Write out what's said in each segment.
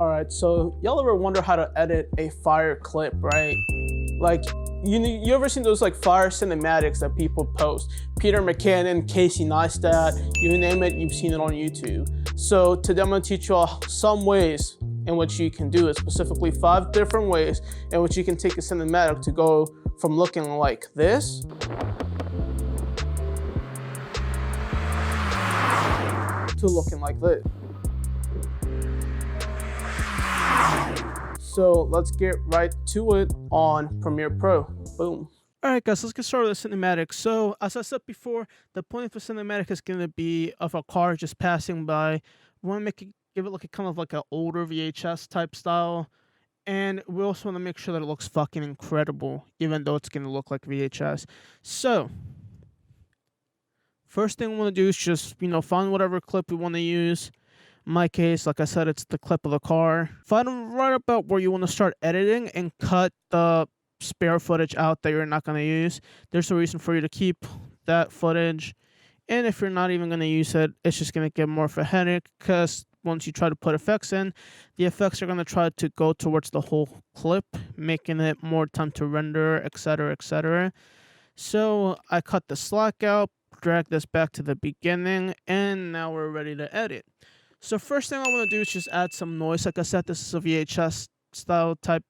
Alright, so y'all ever wonder how to edit a fire clip, right? Like, you ever seen those like fire cinematics that people post? Peter McKinnon, Casey Neistat, you name it, you've seen it on YouTube. So today I'm gonna teach you all some ways in which you can do it, specifically 5 different ways in which you can take a cinematic to go from looking like this to looking like this. So let's get right to it on Premiere Pro. Boom. Alright guys, let's get started with the cinematic. So as I said before, the point of a cinematic is going to be of a car just passing by. We want to give it like a kind of like an older VHS type style. And we also want to make sure that it looks fucking incredible, even though it's going to look like VHS. So first thing we want to do is just, find whatever clip we want to use. In my case, like I said, it's the clip of the car. Find right about where you want to start editing and cut the spare footage out that you're not going to use. There's a reason for you to keep that footage. And if you're not even going to use it, it's just going to get more of a headache because once you try to put effects in, the effects are going to try to go towards the whole clip, making it more time to render, etc., etc. So I cut the slack out, drag this back to the beginning, and now we're ready to edit. So first thing I want to do is just add some noise. Like I said, this is a VHS style type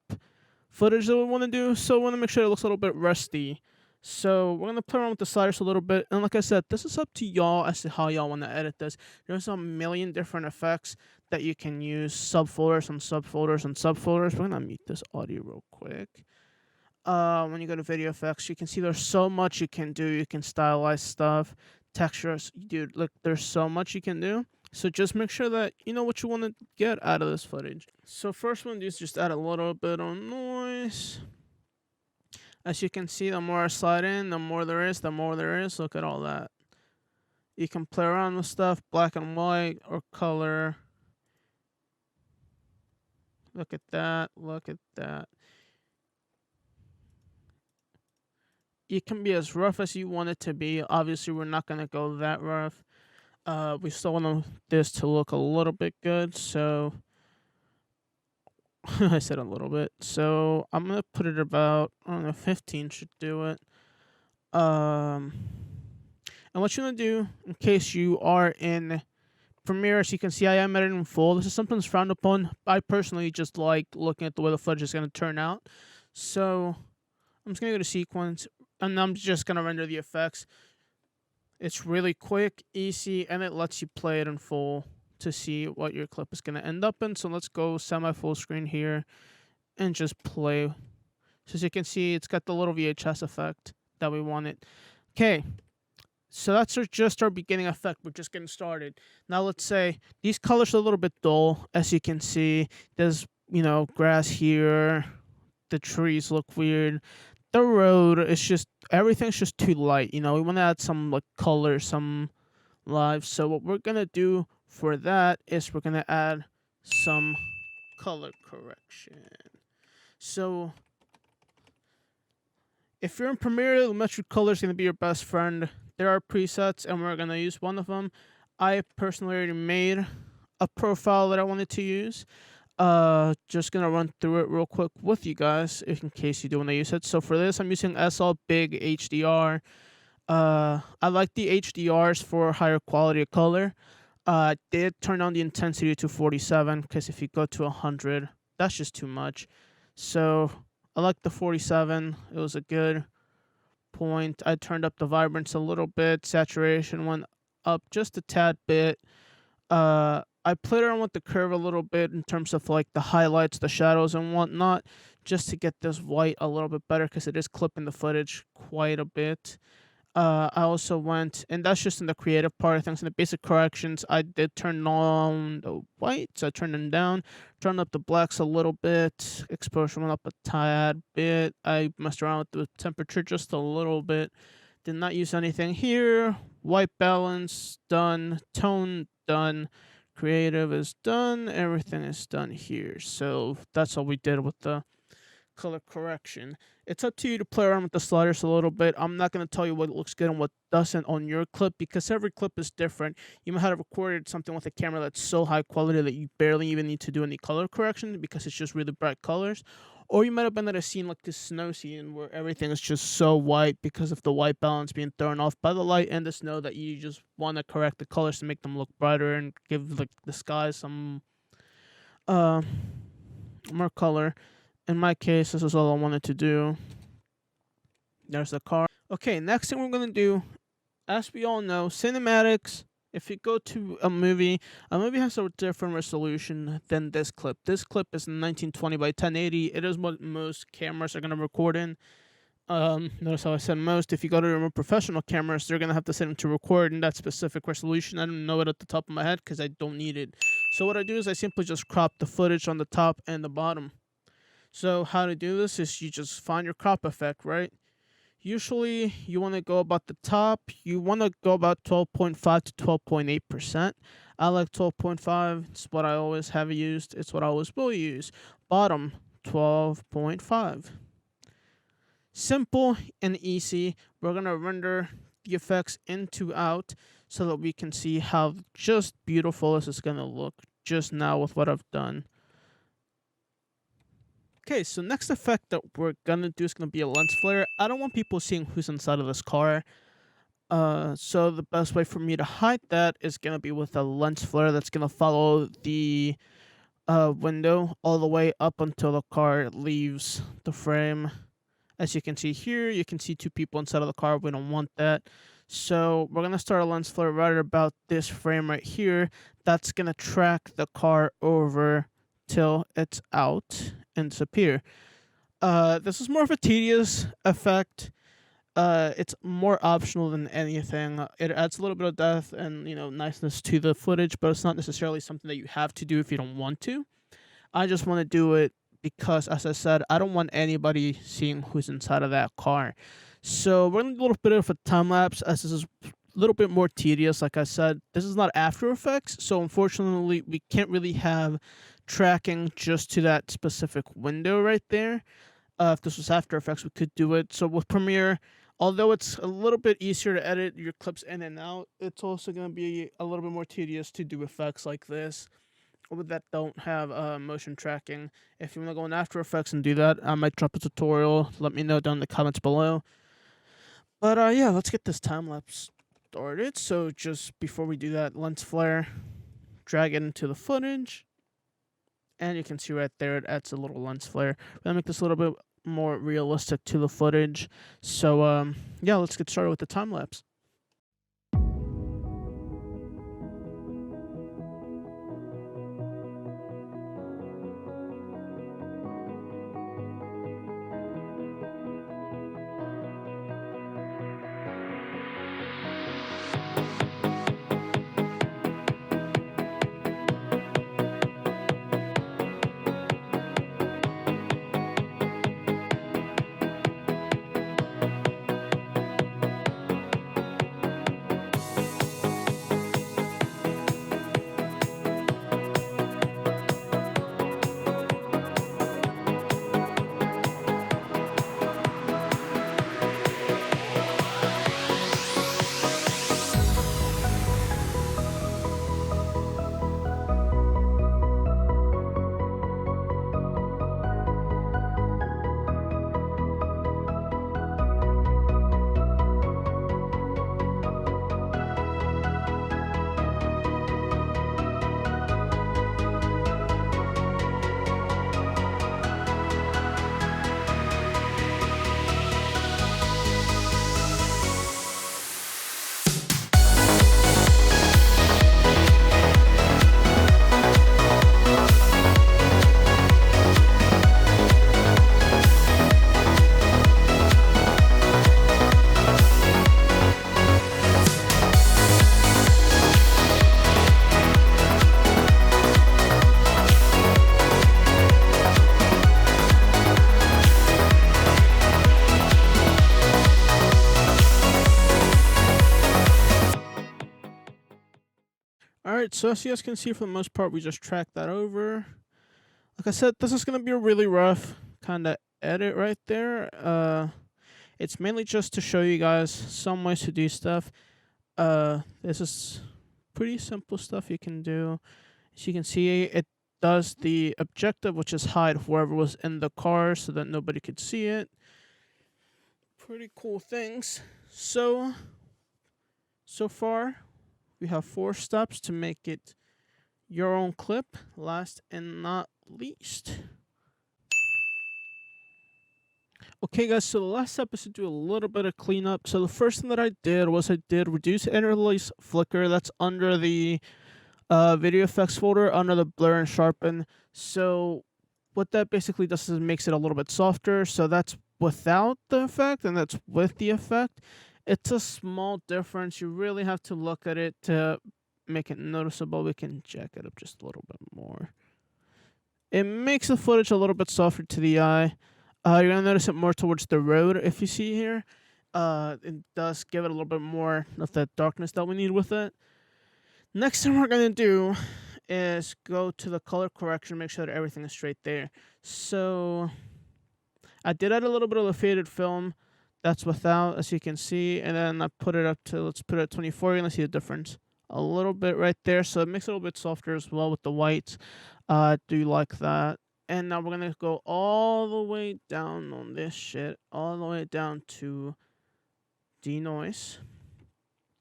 footage that we want to do. So we want to make sure it looks a little bit rusty. So we're going to play around with the sliders a little bit. And like I said, this is up to y'all as to how y'all want to edit this. There's a million different effects that you can use. Subfolders and subfolders and subfolders. We're going to mute this audio real quick. When you go to video effects, you can see there's so much you can do. You can stylize stuff, textures. Dude, look, there's so much you can do. So just make sure that you know what you want to get out of this footage. So first one is just add a little bit of noise. As you can see, the more I slide in, the more there is, the more there is. Look at all that. You can play around with stuff, black and white or color. Look at that, look at that. You can be as rough as you want it to be. Obviously, we're not going to go that rough. We still want this to look a little bit good, so I said a little bit. So I'm gonna put it about 15 should do it. And what you're gonna do in case you are in Premiere, as you can see, I am editing full. This is something that's frowned upon. I personally just like looking at the way the footage is gonna turn out. So I'm just gonna go to sequence, and I'm just gonna render the effects. It's really quick, easy, and it lets you play it in full to see what your clip is going to end up in. So let's go semi-full screen here and just play. So as you can see, it's got the little VHS effect that we wanted. Okay, so that's just our beginning effect. We're just getting started. Now let's say these colors are a little bit dull. As you can see, there's, grass here. The trees look weird. The road is just, everything's just too light. We want to add some like color, some lives. So what we're going to do for that is we're going to add some color correction. So if you're in Premiere, Lumetri color is going to be your best friend. There are presets and we're going to use one of them. I personally already made a profile that I wanted to use. Just gonna run through it real quick with you guys in case you do want to use it. So for this, I'm using SL Big HDR. I like the HDRs for higher quality of color. I did turn on the intensity to 47 because if you go to 100, that's just too much. So I like the 47. It was a good point. I turned up the vibrance a little bit. Saturation went up just a tad bit. I played around with the curve a little bit in terms of like the highlights, the shadows, and whatnot, just to get this white a little bit better because it is clipping the footage quite a bit. I also went, and that's just in the creative part of things. In the basic corrections, I did turn on the whites. I turned them down, turned up the blacks a little bit, exposure went up a tad bit. I messed around with the temperature just a little bit. Did not use anything here. White balance, done. Tone, done. Creative is done. Everything is done here. So that's all we did with the color correction. It's up to you to play around with the sliders a little bit. I'm not going to tell you what looks good and what doesn't on your clip because every clip is different. You might have recorded something with a camera that's so high quality that you barely even need to do any color correction because it's just really bright colors. Or you might have been at a scene like this snow scene where everything is just so white because of the white balance being thrown off by the light and the snow that you just want to correct the colors to make them look brighter and give like the sky some uh more color. In my case, this is all I wanted to do. There's the car. Okay, next thing we're going to do, as we all know, cinematics. If you go to a movie has a different resolution than this clip. This clip is 1920 by 1080. It is what most cameras are going to record in. Notice how I said most. If you go to more professional cameras, they're going to have to set them to record in that specific resolution. I don't know it at the top of my head because I don't need it. So what I do is I simply just crop the footage on the top and the bottom. So how to do this is you just find your crop effect, right? Usually you want to go about the top. You want to go about 12.5 to 12.8%. I like 12.5. It's what I always have used. It's what I always will use. Bottom, 12.5. Simple and easy. We're going to render the effects into out so that we can see how just beautiful this is going to look just now with what I've done. Okay, so next effect that we're gonna do is gonna be a lens flare. I don't want people seeing who's inside of this car. So the best way for me to hide that is gonna be with a lens flare that's gonna follow the window all the way up until the car leaves the frame. As you can see here, you can see two people inside of the car. We don't want that. So we're gonna start a lens flare right about this frame right here. That's gonna track the car over till it's out and disappear. This is more of a tedious effect. It's more optional than anything. It adds a little bit of depth and niceness to the footage, but it's not necessarily something that you have to do if you don't want to. I just want to do it because, as I said, I don't want anybody seeing who's inside of that car. So we're gonna do a little bit of a time lapse as this is a little bit more tedious. Like I said, this is not After Effects, so unfortunately we can't really have tracking just to that specific window right there. If this was After Effects, we could do it. So with Premiere, although it's a little bit easier to edit your clips in and out, it's also going to be a little bit more tedious to do effects like this that don't have motion tracking. If you want to go in After Effects and do that, I might drop a tutorial. Let me know down in the comments below. But yeah, let's get this time lapse started. So just before we do that, lens flare, drag it into the footage. And you can see right there, it adds a little lens flare. We're going to make this a little bit more realistic to the footage. So, yeah, let's get started with the time lapse. Alright, so as you guys can see, for the most part, we just tracked that over. Like I said, this is going to be a really rough kind of edit right there. It's mainly just to show you guys some ways to do stuff. This is pretty simple stuff you can do. As you can see, it does the objective, which is hide whoever was in the car so that nobody could see it. Pretty cool things. So far, we have 4 steps to make it your own clip. Last and not least. Okay guys, so the last step is to do a little bit of cleanup. So the first thing that I did was I did reduce interlace flicker. That's under the video effects folder, under the blur and sharpen. So what that basically does is it makes it a little bit softer. So that's without the effect and that's with the effect. It's a small difference. You really have to look at it to make it noticeable. We can jack it up just a little bit more. It makes the footage a little bit softer to the eye. You're going to notice it more towards the road if you see here. It does give it a little bit more of that darkness that we need with it. Next thing we're going to do is go to the color correction, make sure that everything is straight there. So I did add a little bit of the faded film. That's without, as you can see. And then I put it up to, let's put it at 24. You're going to see the difference a little bit right there. So it makes it a little bit softer as well with the whites. I do like that. And now we're going to go all the way down on this shit, all the way down to denoise.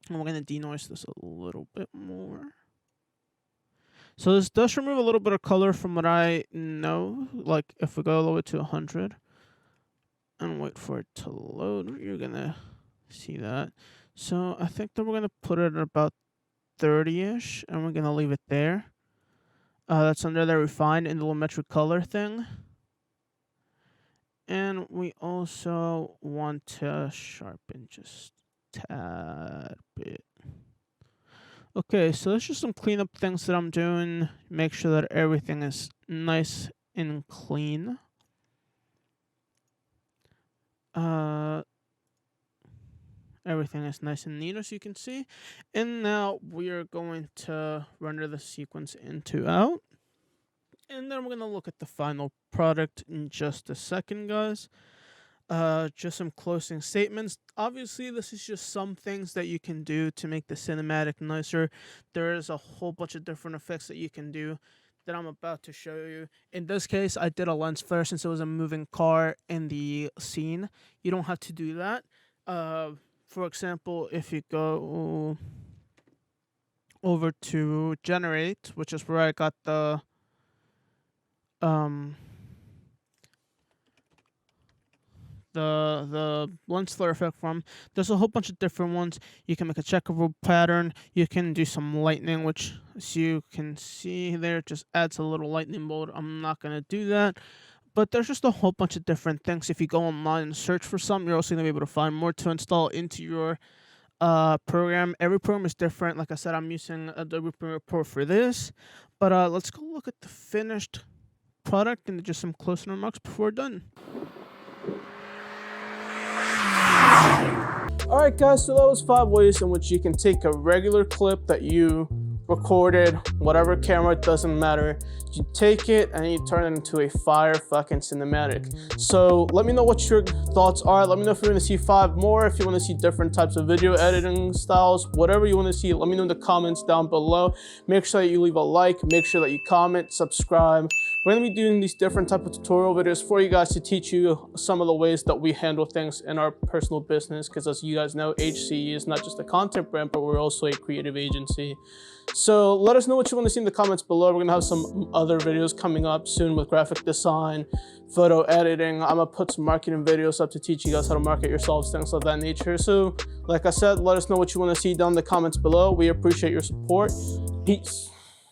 And we're going to denoise this a little bit more. So this does remove a little bit of color from what I know. Like if we go all the way to 100 and wait for it to load, you're going to see that. So I think that we're going to put it at about 30-ish and we're going to leave it there. That's under the refined and the lumetric color thing. And we also want to sharpen just a tad bit. Okay, so there's just some cleanup things that I'm doing. Make sure that everything is nice and clean. Everything is nice and neat, as you can see. And now we are going to render the sequence into out. And then we're going to look at the final product in just a second, guys. Just some closing statements. Obviously, this is just some things that you can do to make the cinematic nicer. There is a whole bunch of different effects that you can do that I'm about to show you. In this case, I did a lens flare since it was a moving car in the scene. You don't have to do that. For example, if you go over to generate, which is where I got the lens flare effect from, there's a whole bunch of different ones. You can make a checkerboard pattern. You can do some lightning, which, as you can see there, just adds a little lightning bolt. I'm not going to do that. But there's just a whole bunch of different things. If you go online and search for something, you're also going to be able to find more to install into your program. Every program is different. Like I said, I'm using Adobe Premiere Pro for this. But let's go look at the finished product and just some closing remarks before we're done. Alright guys, so that was 5 ways in which you can take a regular clip that you recorded, whatever camera, it doesn't matter. You take it and you turn it into a fire fucking cinematic. So let me know what your thoughts are. Let me know if you want to see 5 more, if you want to see different types of video editing styles, whatever you want to see, let me know in the comments down below. Make sure that you leave a like, make sure that you comment, subscribe. We're going to be doing these different type of tutorial videos for you guys to teach you some of the ways that we handle things in our personal business, because as you guys know, HC is not just a content brand, but we're also a creative agency. So let us know what you want to see in the comments below. We're going to have some other videos coming up soon with graphic design, photo editing. I'm going to put some marketing videos up to teach you guys how to market yourselves, things of that nature. So like I said, let us know what you want to see down in the comments below. We appreciate your support. Peace.